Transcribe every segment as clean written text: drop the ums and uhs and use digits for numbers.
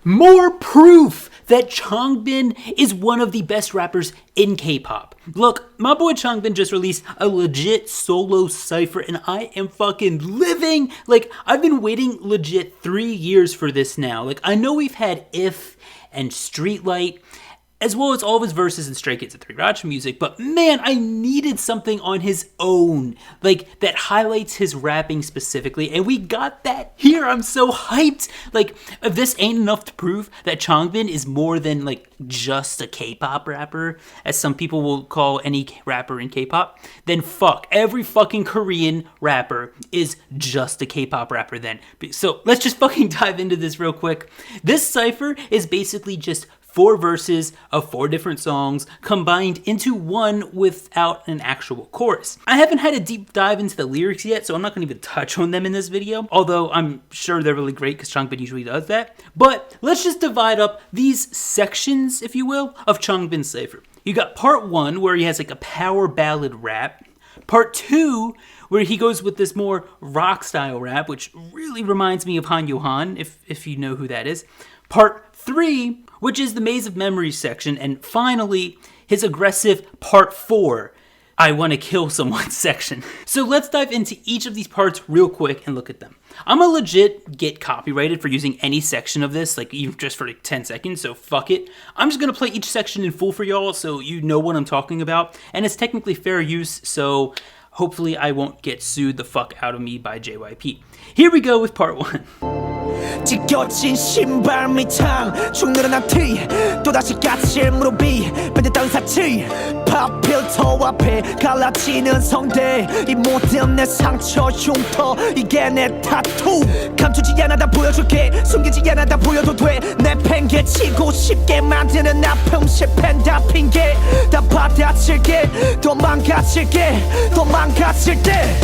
More proof that Changbin is one of the best rappers in K-pop. Look, my boy Changbin just released a legit solo cypher and I am fucking living. Like, I've been waiting legit 3 years for this now. Like, I know we've had If and Streetlight, as well as all of his verses and Stray Kids and 3 music, but man, I needed something on his own, like, that highlights his rapping specifically, and we got that here. I'm so hyped. Like, if this ain't enough to prove that Changbin is more than, like, just a K-pop rapper, as some people will call any rapper in K-pop, then fuck, every fucking Korean rapper is just a K-pop rapper then. So let's just fucking dive into this real quick. This cypher is basically just 4 verses of 4 different songs combined into one without an actual chorus. I haven't had a deep dive into the lyrics yet, so I'm not gonna even touch on them in this video, although I'm sure they're really great because Changbin usually does that. But let's just divide up these sections, if you will, of Changbin's cypher. You got part 1, where he has like a power ballad rap. Part 2, where he goes with this more rock style rap, which really reminds me of Han Yo-han, if you know who that is. Part 3, which is the Maze of Memories section, and finally, his aggressive part 4, I wanna kill someone section. So let's dive into each of these parts real quick and look at them. I'm gonna legit get copyrighted for using any section of this, like even just for like 10 seconds, so fuck it. I'm just gonna play each section in full for y'all so you know what I'm talking about, and it's technically fair use, so hopefully I won't get sued the fuck out of me by JYP. Here we go with part 1. 찢겨진 신발 밑창 죽는 앞뒤 또다시 까칠 무릎이 밴듯한 사치 팝 필터 앞에 갈라지는 성대 이 모든 내 상처 흉터 이게 내 타투 감추지 않아 다 보여줄게 숨기지 않아 다 보여도 돼내 팽개치고 쉽게 만드는 아픔 실패는 다 핑계 다 받아칠게 도망가칠게 도망가칠 때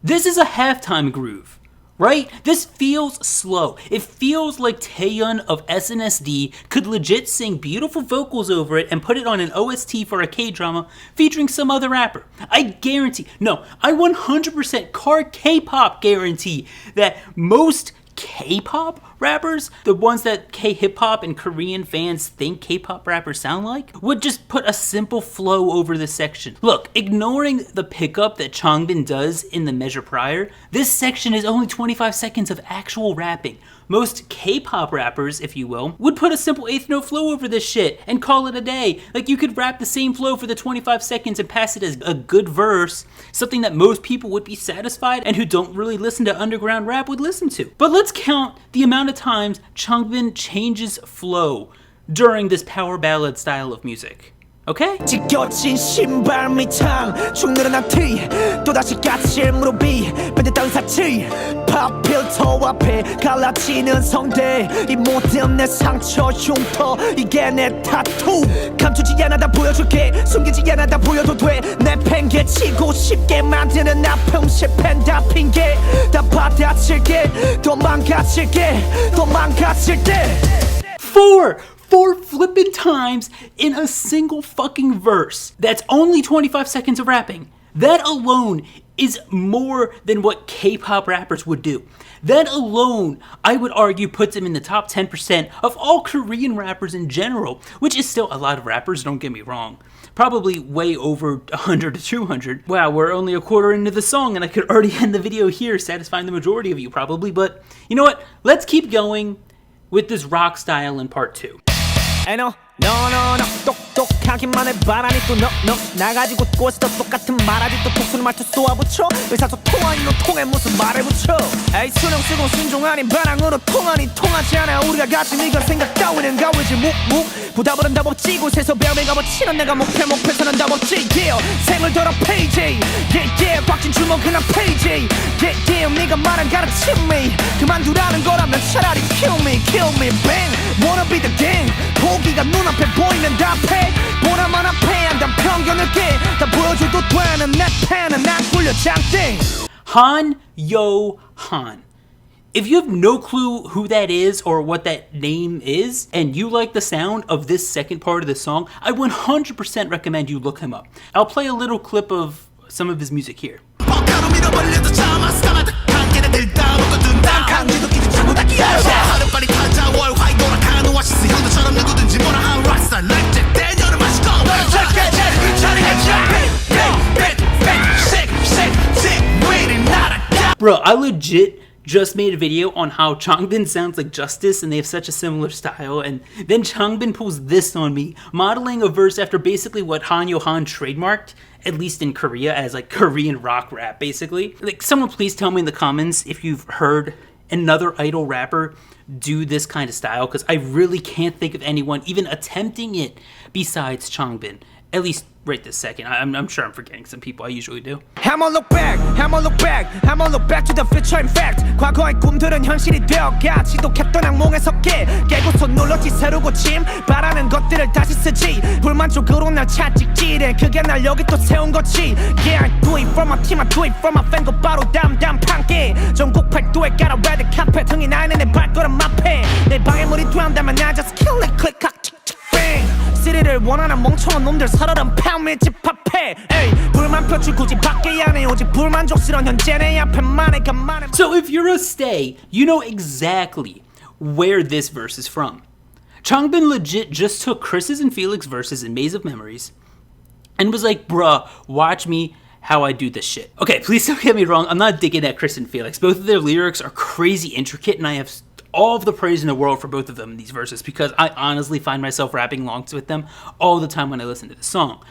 This is a halftime groove. Right? This feels slow. It feels like Taeyeon of SNSD could legit sing beautiful vocals over it and put it on an OST for a K-drama featuring some other rapper. I guarantee, no, I 100% CarKpop guarantee that most K-pop rappers, the ones that K-hip-hop and Korean fans think K-pop rappers sound like, would just put a simple flow over this section. Look, ignoring the pickup that Changbin does in the measure prior, this section is only 25 seconds of actual rapping. Most K-pop rappers, if you will, would put a simple 8th note flow over this shit and call it a day. Like, you could rap the same flow for the 25 seconds and pass it as a good verse, something that most people would be satisfied and who don't really listen to underground rap would listen to. But let's count the amount of times Changbin changes flow during this power ballad style of music. Okay? 찢겨진 신발 밑창 죽는 앞뒤 또다시 까칠 무릎이 밴듯한 사치 팝 필터 앞에 갈라지는 성대 이 모든 내 상처 흉터 이게 내 타투 감추지 않아 다 보여줄게 숨기지 않아 다 보여도 돼내 팽개치고 쉽게 만드는 아픔 실패는 다 핑계 다 받아칠게 도망가칠게 도망가칠 때 4 flippin' times in a single fucking verse. That's only 25 seconds of rapping. That alone is more than what K-pop rappers would do. That alone, I would argue, puts him in the top 10% of all Korean rappers in general, which is still a lot of rappers, don't get me wrong. Probably way over 100 to 200. Wow, we're only a quarter into the song and I could already end the video here, satisfying the majority of you probably, but you know what? Let's keep going with this rock style in part 2. Hey no, 똑똑하기만 해 바라니 또 너 나가지고 꼬시도 똑같은 말하지 또 독수리 말투 쏘아붙여 의사소통 아닌 너 통에 무슨 말을 붙여 에이 수능 쓰고 순종 아닌 반항으로 통하니 통하지 않아 우리가 가진 이건 생각 따위는 가위지 묵묵 부담은 답 없지 곳에서 배움에 값어치는 내가 목표선은 답 없지 yeah 생을 더러 페이지 yeah 박진 주먹은 한 페이지 yeah 네가 말한 가르침이 그만두라는 거라면 차라리 kill me bang wanna be the gang 포기가 눈앞에 보이는 답해 보나만 앞에 한단 편견을 깨다 보여줘도 되는 내 팬은 안 굴려 장땡 Han Yo-han. If you have no clue who that is or what that name is, and you like the sound of this second part of the song, I 100% recommend you look him up. I'll play a little clip of some of his music here. Bro, I legit just made a video on how Changbin sounds like Justice and they have such a similar style, and then Changbin pulls this on me, modeling a verse after basically what Han Yo-han trademarked, at least in Korea, as like Korean rock rap, basically. Like, someone please tell me in the comments if you've heard another idol rapper do this kind of style, because I really can't think of anyone even attempting it besides Changbin. At least right this second. I'm sure I'm forgetting some people. I usually do. I'ma look back, I'ma look back, I'ma look back to the future in fact. 과거의 꿈들은 현실이 되어가 지독했던 악몽에서 깨고서 놀랐지 새로 고침 바라는 것들을 다시 쓰지 불만 쪽으로 날 찾지 그게 날 여기 또 세운 거지. Yeah, I do it for my team, I do it for my fan. 거 바로 담담 판게 전국 팔도에 깔아 레드 카펫 흥이 나는 내 발걸음 앞에 내 방에 물이 되한다면 나 just kill it click clack 칙칙 bang. 시리를 원하는 멍청한 놈들 살아란 팜에 집합해. 불만 표출 굳이 밖에 안 해. 오직 불만족스러운 현재 내 앞에만 해 간만에. So if you're a stay, you know exactly where this verse is from. Changbin legit just took Chris's and Felix verses in Maze of Memories and was like, bruh, watch me how I do this shit. Okay, please don't get me wrong, I'm not digging at Chris and Felix. Both of their lyrics are crazy intricate, and I have all of the praise in the world for both of them in these verses, because I honestly find myself rapping along with them all the time when I listen to the song.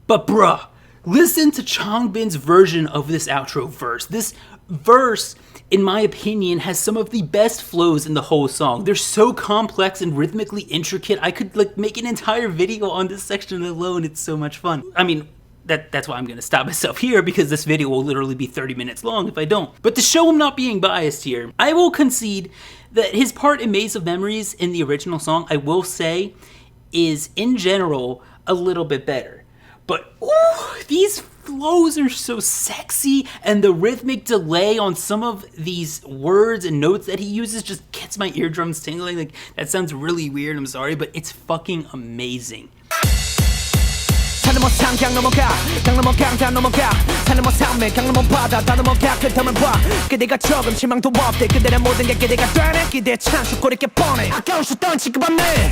But bruh, listen to Changbin's version of this outro verse. This verse, in my opinion, has some of the best flows in the whole song. They're so complex and rhythmically intricate. I could like make an entire video on this section alone. It's so much fun. I mean, that's why I'm going to stop myself here, because this video will literally be 30 minutes long if I don't. But to show I'm not being biased here, I will concede that his part in Maze of Memories in the original song, I will say, is in general a little bit better. But ooh, these flows are so sexy, and the rhythmic delay on some of these words and notes that he uses just gets my eardrums tingling. Like, that sounds really weird, I'm sorry, but it's fucking amazing. 산을 뭐 상강 넘어가 강 넘어 강다 넘어가 산을 뭐 산맥 강 넘어 바다 다 넘어가 그 틈을 봐 그대가 조금 실망도 없대 그대의 모든 게 기대가 되네 기대의 찬스 꼬리게 뻔해 아까운 슛던 지금 없네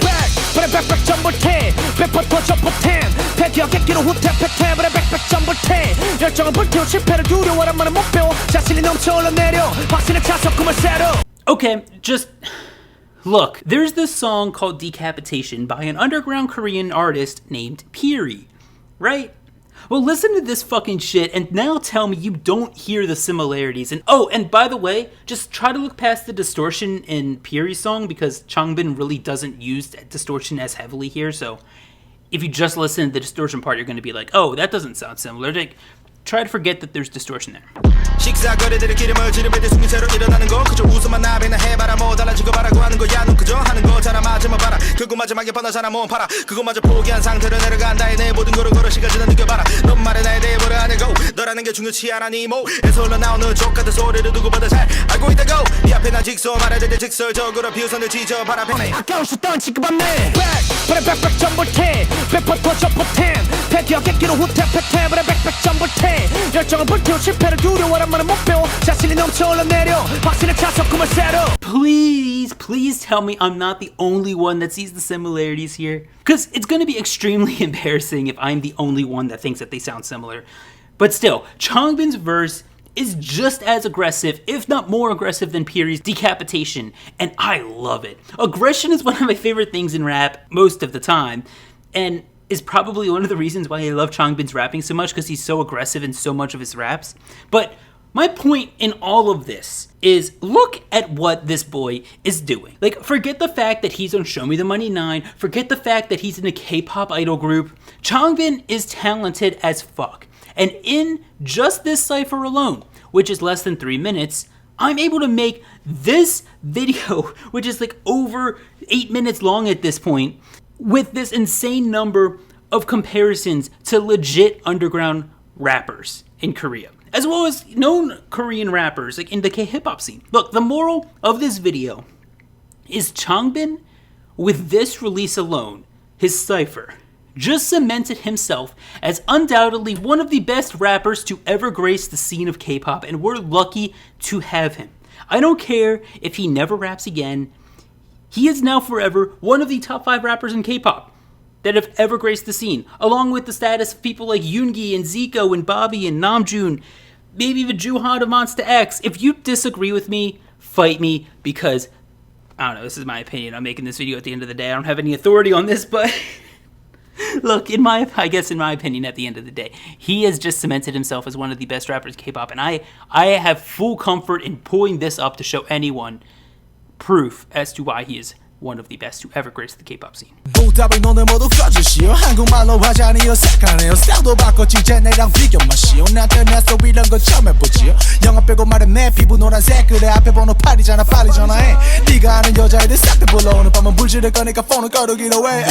백백 전볼테 백퍼 터져 포텐 패기하겠기로 후퇴 패퇴 백백 전볼테 열정은 불태워 실패를 두려워란 말은 못 배워 자신이 넘쳐 흘러내려 확신을 차서 꿈을 새로. Okay, just look, there's this song called Decapitation by an underground Korean artist named Piri. Right? Well, listen to this fucking shit and now tell me you don't hear the similarities. And oh, and by the way, just try to look past the distortion in Piri's song, because Changbin really doesn't use distortion as heavily here. So if you just listen to the distortion part, you're going to be like, oh, that doesn't sound similar. Like, try to forget that there's distortion there. 식사거리들의 기름을 지르며 숨긴 채로 일어나는 거 그저 웃음만 나비나 해봐라 뭐 달라지고 바라고 하는 거야 넌 그저 하는 거잖아 맞으면 봐라 그거 마지막에 뻔하잖아 몸 팔아 그거마저 포기한 상태로 내려간다 내 모든 거를 걸어 시간지나 느껴봐라 넌 말해 나에 대해 뭐라 하는 거 너라는 게 중요치 않아 네 몸에서 흘러나오는 족같은 소리를 누구보다 잘 알고 있다고 네 앞에 난 직소 말해야 될 때 직설적으로 비웃선을 지져봐라 아까운 슛던 지금 없네 백백 전볼테 백퍼 터져 포텐 패기하겠기로 후퇴 패퇴 백백 전볼테 열정은 불태워 실패를 두려워란 말은 못 배워 자신이 넘쳐 흘러내려 확신을 차서 꿈을 새로. Please tell me I'm not the only one that sees the similarities here, because it's going to be extremely embarrassing if I'm the only one that thinks that they sound similar. But still, Changbin's verse is just as aggressive, if not more aggressive, than Piri's Decapitation, and I love it. Aggression is one of my favorite things in rap most of the time, and is probably one of the reasons why I love Changbin's rapping so much, because he's so aggressive in so much of his raps. But my point in all of this is, look at what this boy is doing. Like, forget the fact that he's on Show Me the Money 9, forget the fact that he's in a K-pop idol group. Changbin is talented as fuck. And in just this cypher alone, which is less than 3 minutes, I'm able to make this video, which is like over 8 minutes long at this point, with this insane number of comparisons to legit underground rappers in Korea, as well as known Korean rappers like in the K-hip-hop scene. Look, the moral of this video is Changbin, with this release alone, his cypher, just cemented himself as undoubtedly one of the best rappers to ever grace the scene of K-pop, and we're lucky to have him. I don't care if he never raps again. He is now forever one of the top 5 rappers in K-pop that have ever graced the scene, along with the status of people like Yoongi and Zico and Bobby and Namjoon. maybe even Juhan of Monsta X. If you disagree with me, fight me, because I don't know, this is my opinion. I'm making this video at the end of the day. I don't have any authority on this, but look, I guess in my opinion, at the end of the day, he has just cemented himself as one of the best rappers in K-pop, and I have full comfort in pulling this up to show anyone proof as to why he is one of the best to ever grace the K-pop scene. 보답을 너네 모두 꺼주시오 한국말로 하자니요 색하네요 스타일도 바꿨지 이제 내랑 비교 마시오 나한테 내서 이런 거 처음 해보지요 영어 빼고 말해 내 피부 노란색 그래 앞에 번호 8이잖아 빨리 전화해 네가 아는 여자애들 싹 다 불러 오늘 밤은 불지를 거니까 폰을 꺼두기로 해.